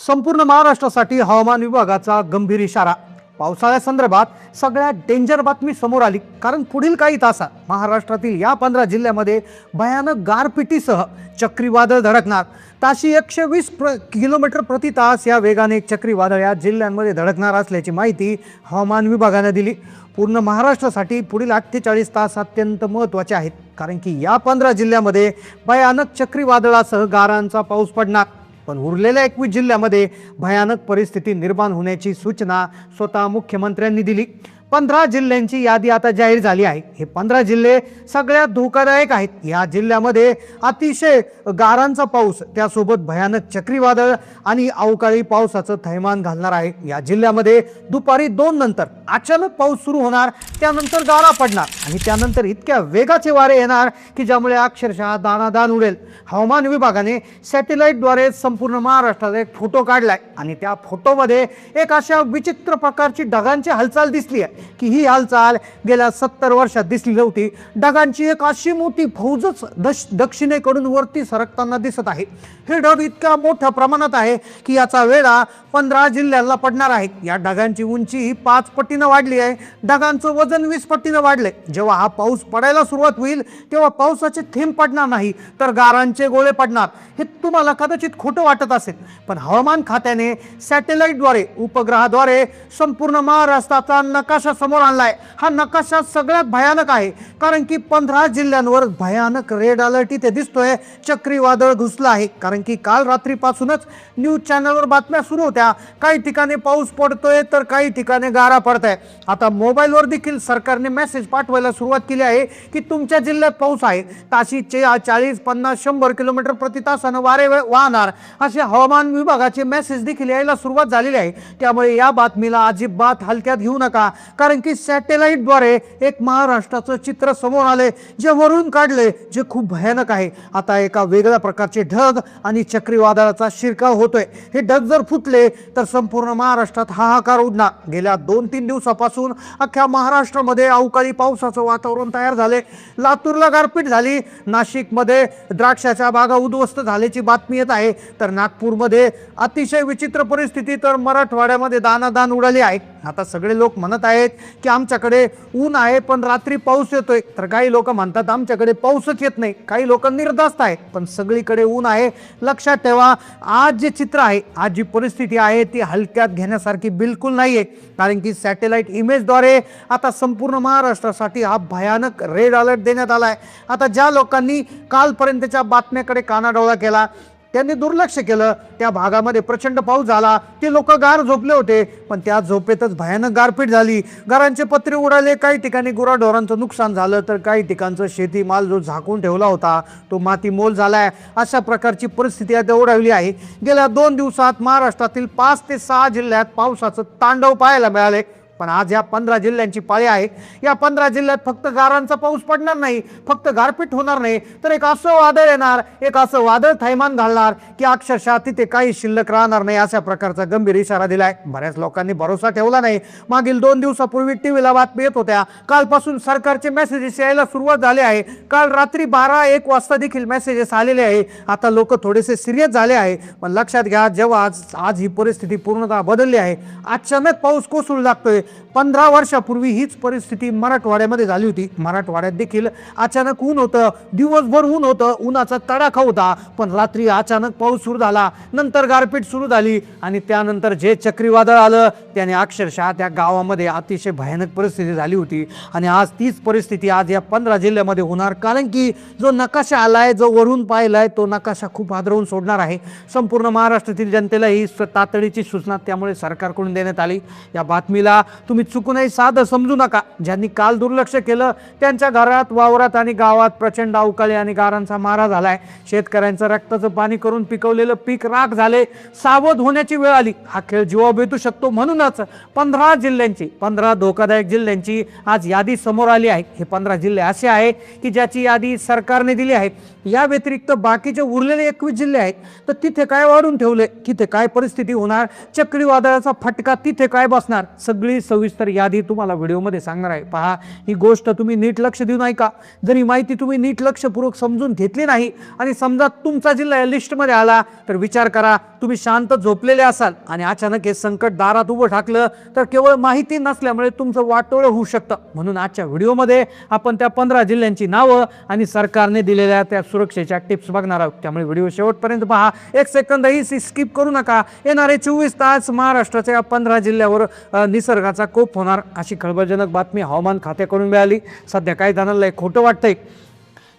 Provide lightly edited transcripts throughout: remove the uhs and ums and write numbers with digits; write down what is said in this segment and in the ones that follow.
संपूर्ण महाराष्ट्रासाठी हवामान विभागाचा गंभीर इशारा। पावसाळ्यासंदर्भात सगळ्यात डेंजर बातमी समोर आली, कारण पुढील काही तासात महाराष्ट्रातील या 15 जिल्ह्यामध्ये भयानक गारपिटीसह चक्रीवादळ धडकणार। ताशी 120 किलोमीटर प्रति तास या वेगाने एक चक्रीवादळ या जिल्ह्यांमध्ये धडकणार असल्याची माहिती हवामान विभागाने दिली। पूर्ण महाराष्ट्रासाठी पुढील 48 तास अत्यंत महत्त्वाचे आहेत, कारण की या 15 जिल्ह्यामध्ये भयानक चक्रीवादळासह गारांचा पाऊस पडणार। पण उरलेल्या 21 जिल्ह्यामध्ये भयानक परिस्थिती निर्माण होण्याची सूचना स्वतः मुख्यमंत्र्यांनी दिली। 15 जिल्ह्यांची यादी आता जाहीर झाली आहे। हे 15 जिल्हे सगळ्यात धोकादायक आहेत। या जिल्ह्यामध्ये अतिशय गारांचा पाऊस, त्यासोबत भयानक चक्रीवादळ आणि अवकाळी पावसाचं थैमान घालणार आहे। या जिल्ह्यामध्ये दुपारी 2 नंतर अचानक पाऊस सुरू होणार, त्यानंतर गारा पडणार आणि त्यानंतर इतक्या वेगाचे वारे येणार की ज्यामुळे अक्षरशः दाणादाण उडेल। हवामान विभागाने सॅटेलाइटद्वारे संपूर्ण महाराष्ट्रात एक फोटो काढलाय आणि त्या फोटोमध्ये एक अशा विचित्र प्रकारची ढगांची हालचाल दिसली आहे की ही हालचाल गेल्या 70 वर्षात दिसली नव्हती। ढगांची एक अशी मोठी फौजच दक्षिणेकडून वरती सरकताना दिसत आहे। हे ढग इतक्या मोठ्या प्रमाणात आहे की याचा वेढा 15 जिल्ह्यांना पडणार आहे। या ढगांची उंची 5 पटीने वाढली आहे, ढगांचं वजन 20 पटीने वाढले। जेव्हा हा पाऊस पडायला सुरुवात होईल तेव्हा पावसाचे थेंब पडणार नाही, तर गारांचे गोळे पडणार। हे तुम्हाला कदाचित खोटं वाटत असेल, पण हवामान खात्याने सॅटेलाइटद्वारे, उपग्रहाद्वारे संपूर्ण महाराष्ट्राचा नकाशा समोर आणलाय। हा नकाशा सगळ्यात भयानक आहे, कारण की 15 जिल्ह्यांवर भयानक रेड अलर्ट इथे दिसतोय। चक्रीवादळ घुसलं आहे, कारण की काल रात्रीपासूनच न्यूज चॅनलवर बातम्या सुरू होत्या। काही ठिकाणी पाऊस पडतोय तर काही ठिकाणी गारा पडताय। आता मोबाईलवर देखील सरकारने मेसेज पाठवायला सुरुवात केली आहे की तुमच्या जिल्ह्यात पाऊस आहे। ताशी 40, 50, 100 किलोमीटर प्रति तासाने वारे वाहणार असे हवामान विभागाचे मेसेज देखील यायला सुरुवात झालेली आहे। त्यामुळे या बातमीला अजिबात हलक्यात घेऊ नका, कारण की सॅटेलाइटद्वारे एक महाराष्ट्राचं चित्र समोर आले, जे वरून काढले, जे खूप भयानक आहे। आता एका वेगळ्या प्रकारचे ढग आणि चक्रीवादळाचा शिरकाव होतोय। हे ढग जर फुटले तर संपूर्ण महाराष्ट्रात हाहाकार उडणार। गेल्या 2-3 दिवसापासून अख्ख्या महाराष्ट्रामध्ये अवकाळी पावसाचं वातावरण तयार झाले। लातूरला गारपीट झाली, नाशिकमध्ये द्राक्षाच्या बागा उद्ध्वस्त झाल्याची बातमी येत आहे, तर नागपूरमध्ये अतिशय विचित्र परिस्थिती, तर मराठवाड्यामध्ये दाणादाण उडाली आहे। आता सगळे लोक म्हणत आहेत की आमच्याकडे ऊन आहे पण रात्री पाऊस येतोय, तर काही लोक म्हणतात आमच्याकडे पाऊसच येत नाही। काही लोक निर्धास्त आहेत, पण सगळीकडे ऊन आहे। लक्षात ठेवा, आज जे चित्र आहे, आज जी परिस्थिती आहे ती हलक्यात घेण्यासारखी बिलकुल नाहीये, कारण की सॅटेलाइट इमेजद्वारे आता संपूर्ण महाराष्ट्रासाठी हा भयानक रेड अलर्ट देण्यात आलाय। आता ज्या लोकांनी कालपर्यंतच्या बातम्याकडे कानाडोळा केला, त्यांनी दुर्लक्ष केलं, त्या भागामध्ये प्रचंड पाऊस झाला, ते लोक गार झोपले होते, पण त्या झोपेतच भयानक गारपीट झाली। घरांचे पत्रे उडाले, काही ठिकाणी गुराढोरांचं नुकसान झालं, तर काही ठिकाणचं शेतीमाल जो झाकून ठेवला होता तो मातीमोल झालाय। अशा प्रकारची परिस्थिती आता ओढावली आहे। गेल्या 2 दिवसात महाराष्ट्रातील 5 ते 6 जिल्ह्यात पावसाचं तांडव पाहायला मिळाले। पण आज या 15 जिल्ह्यांची पाळी आहे। या 15 जिल्ह्यात फक्त गारांचा पाऊस पडणार नाही, फक्त गारपीट होणार नाही, तर एक असं वादळ येणार, एक असं वादळ थैमान घालणार की अक्षरशः तिथे काही शिल्लक राहणार नाही। अशा प्रकारचा गंभीर इशारा दिलाय। बऱ्याच लोकांनी भरोसा ठेवला नाही। मागील 2 दिवसापूर्वी टीव्हीला बातमी येत होत्या, कालपासून सरकारचे मेसेजेस यायला सुरुवात झाले आहे। काल रात्री 12-1 वाजता देखील मेसेजेस आलेले आहे। आता लोक थोडेसे सिरियस झाले आहे, पण लक्षात घ्या, जेव्हा आज ही परिस्थिती पूर्णतः बदलली आहे, अचानक पाऊस कोसळू लागतोय। 15 वर्षापूर्वी हीच परिस्थिती मराठवाड्यामध्ये झाली होती। मराठवाड्यात देखील अचानक ऊन होतं, दिवसभर ऊन होतं, उन्हाचा तडाखा होता, पण रात्री अचानक पाऊस सुरू झाला, नंतर गारपीट सुरू झाली आणि त्यानंतर जे चक्रीवादळ आलं त्याने अक्षरशः त्या गावामध्ये अतिशय भयानक परिस्थिती झाली होती। आणि आज तीच परिस्थिती आज या 15 जिल्ह्यामध्ये होणार, कारण की जो नकाशा आलाय, जो वरून पाहिलाय, तो नकाशा खूप हादरवून सोडणार आहे संपूर्ण महाराष्ट्रातील जनतेला। ही तातडीची सूचना त्यामुळे सरकारकडून देण्यात आली। या बातमीला तुम्ही चुकूनही साधं समजू नका। ज्यांनी काल दुर्लक्ष केलं त्यांच्या घरात, वावरात आणि गावात प्रचंड अवकाळी आणि गारांचा मारा झालाय। शेतकऱ्यांचं रक्ताचं पाणी करून पिकवलेलं पीक राख झाले। सावध होण्याची वेळ आली। हा खेळ जीवा बेतू शकतो, म्हणूनच 15 जिल्ह्यांची, 15 धोकादायक जिल्ह्यांची आज यादी समोर आली आहे। हे 15 जिल्हे असे आहे की ज्याची यादी सरकारने दिली आहे। या व्यतिरिक्त बाकीचे उरलेले 21 जिल्हे आहेत, तर तिथे काय वाढून ठेवले, तिथे काय परिस्थिती होणार, चक्रीवादळाचा फटका तिथे काय बसणार, सगळी सगळी सविस्तर यादी तुम्हाला व्हिडिओमध्ये सांगणार आहे। पहा, ही गोष्ट तुम्ही नीट लक्ष देऊन ऐका। जर ही माहिती तुम्ही नीट लक्षपूर्वक समजून घेतली नाही आणि समजा तुमचा जिल्हा या लिस्टमध्ये आला तर विचार करा, तुम्ही शांत झोपलेले असाल आणि अचानक हे संकट दारात उभं ठाकलं तर केवळ माहिती नसल्यामुळे तुमचं वाटोळं होऊ शकतं। म्हणून आजच्या व्हिडिओमध्ये आपण त्या 15 जिल्ह्यांची नावं आणि सरकारने दिलेल्या त्या सुरक्षेच्या टिप्स बघणार आहोत। त्यामुळे व्हिडिओ शेवटपर्यंत पहा, एक सेकंदही स्किप करू नका। येणारे 24 तास महाराष्ट्राच्या या 15 जिल्ह्यावर निसर्गाचा कोप होणार अशी खळबळजनक बातमी हवामान खात्याकडून मिळाली। सध्या काही जणांना खोटं वाटतंय,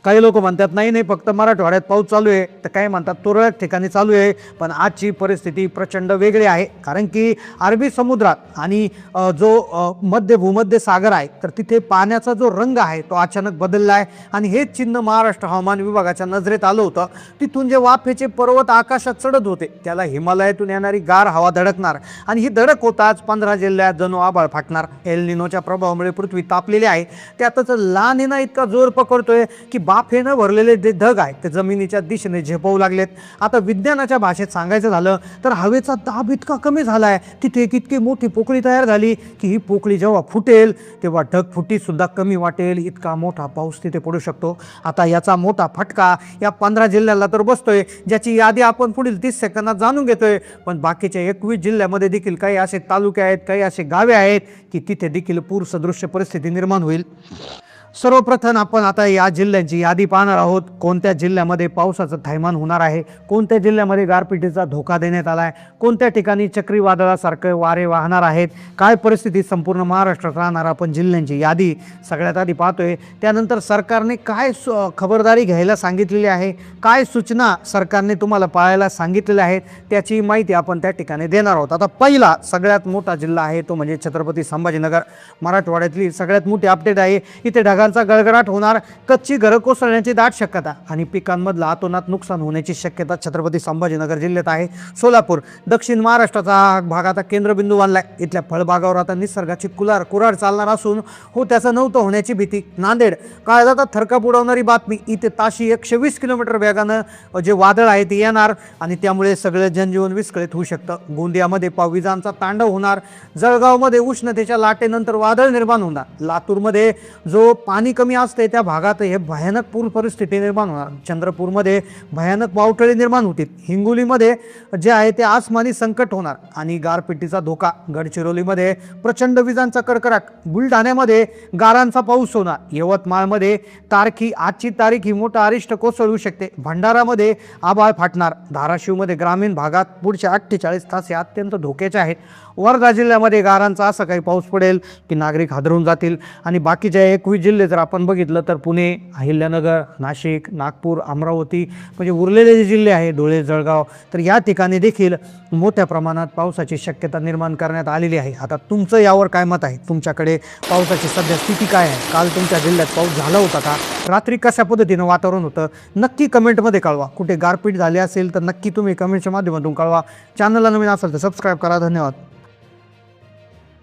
काही लोक म्हणतात नाही नाही फक्त मराठवाड्यात पाऊस चालू आहे, तर काही म्हणतात तुरळक ठिकाणी चालू आहे। पण आजची परिस्थिती प्रचंड वेगळी आहे, कारण की अरबी समुद्रात आणि जो मध्य भूमध्य सागर आहे तर तिथे पाण्याचा जो रंग आहे तो अचानक बदलला आहे आणि हेच चिन्ह महाराष्ट्र हवामान विभागाच्या नजरेत आलं होतं। तिथून जे वाफेचे पर्वत आकाशात चढत होते त्याला हिमालयातून येणारी गार हवा धडकणार आणि ही धडक होताच 15 जिल्ह्यात जणू आभाळ फाटणार। एल निनोच्या प्रभावामुळे पृथ्वी तापलेली आहे, त्यातच ला निना इतका जोर पकडतोय की बाफेनं भरलेले जे ढग आहेत ते जमिनीच्या दिशेने झेपवू लागलेत। आता विज्ञानाच्या भाषेत सांगायचं झालं तर हवेचा दाब इतका कमी झाला आहे, तिथे एक इतकी मोठी पोकळी तयार झाली की ही पोकळी जेव्हा फुटेल तेव्हा ढगफुटी सुद्धा कमी वाटेल, इतका मोठा पाऊस तिथे पडू शकतो। आता याचा मोठा फटका या 15 जिल्ह्याला तर बसतोय, ज्याची यादी आपण पुढील 30 सेकंदात जाणून घेतोय। पण बाकीच्या 21 जिल्ह्यामध्ये देखील काही असे तालुके आहेत, काही असे गावे आहेत की तिथे देखील पूरसदृश्य परिस्थिती निर्माण होईल। सर्वप्रथम आपण आता या जिल्ह्यांची यादी पाहणार आहोत। कोणत्या जिल्ह्यामध्ये पावसाचं थैमान होणार आहे, कोणत्या जिल्ह्यामध्ये गारपिटीचा धोका देण्यात आला आहे, कोणत्या ठिकाणी चक्रीवादळासारखे वारे वाहणार आहेत, काय परिस्थिती संपूर्ण महाराष्ट्रात राहणार, आपण जिल्ह्यांची यादी सगळ्यात आधी पाहतोय। त्यानंतर सरकारने काय खबरदारी घ्यायला सांगितलेली आहे, काय सूचना सरकारने तुम्हाला पाळायला सांगितलेल्या आहेत त्याची माहिती आपण त्या ठिकाणी देणार आहोत। आता पहिला सगळ्यात मोठा जिल्हा आहे तो म्हणजे छत्रपती संभाजीनगर। मराठवाड्यातली सगळ्यात मोठी अपडेट आहे। इथे ढगांचा गडगडाट होणार, कच्ची घरं कोसळण्याची दाट शक्यता आणि पिकांमधलं अतोनात नुकसान होण्याची शक्यता छत्रपती संभाजीनगर जिल्ह्यात आहे। सोलापूर दक्षिण महाराष्ट्राचा भाग आता केंद्रबिंदू बनलाय। इथल्या फळबागावर आता निसर्गाची कुराड चालणार असून हो त्याचं नव्हतं होण्याची भीती। नांदेड काळजात थरकाप उडवणारी बातमी, इथे ताशी 120 किलोमीटर वेगानं जे वादळ आहे ते येणार आणि त्यामुळे सगळं जनजीवन विस्कळीत होऊ शकतं। गोंदियामध्ये विजांचा तांडव होणार, जळगावमध्ये उष्णतेच्या लाटेनंतर वादळ निर्माण होणार, लातूरमध्ये जो पाणी कमी असते त्या भागात हे भयानक पूर परिस्थिती निर्माण होणार, चंद्रपूरमध्ये भयानक वावटळी निर्माण होतील, हिंगोलीमध्ये जे आहे ते आसमानी संकट होणार आणि गारपिटीचा धोका, गडचिरोलीमध्ये प्रचंड विजांचा कडकडाट, बुलढाण्यामध्ये गारांचा पाऊस होणार, यवतमाळमध्ये आजची तारीख ही मोठा अरिष्ट कोसळू शकते, भंडारामध्ये आभाळ फाटणार, धाराशिवमध्ये ग्रामीण भागात पुढचे 48 तास हे अत्यंत धोक्याचे आहेत। वर्धा जिल्ह्यामध्ये गारांचा असा काही पाऊस पडेल की नागरिक हादरून जातील आणि बाकीच्या 21 जिल्हे जर आपण बघितलं तर पुणे, अहिल्यानगर, नाशिक, नागपूर, अमरावती म्हणजे उरलेले जे जिल्हे आहे धुळे, जळगाव, तर या ठिकाणी देखील मोठ्या प्रमाणात पावसाची शक्यता निर्माण करण्यात आलेली आहे। आता तुमचं यावर काय मत आहे, तुमच्याकडे पावसाची सध्या स्थिती काय आहे, काल तुमच्या जिल्ह्यात पाऊस झाला होता का, रात्री कशा पद्धतीनं वातावरण होतं नक्की कमेंटमध्ये कळवा। कुठे गारपीट झाली असेल तर नक्की तुम्ही कमेंटच्या माध्यमातून कळवा। चॅनलला नवीन असेल तर सबस्क्राईब करा। धन्यवाद।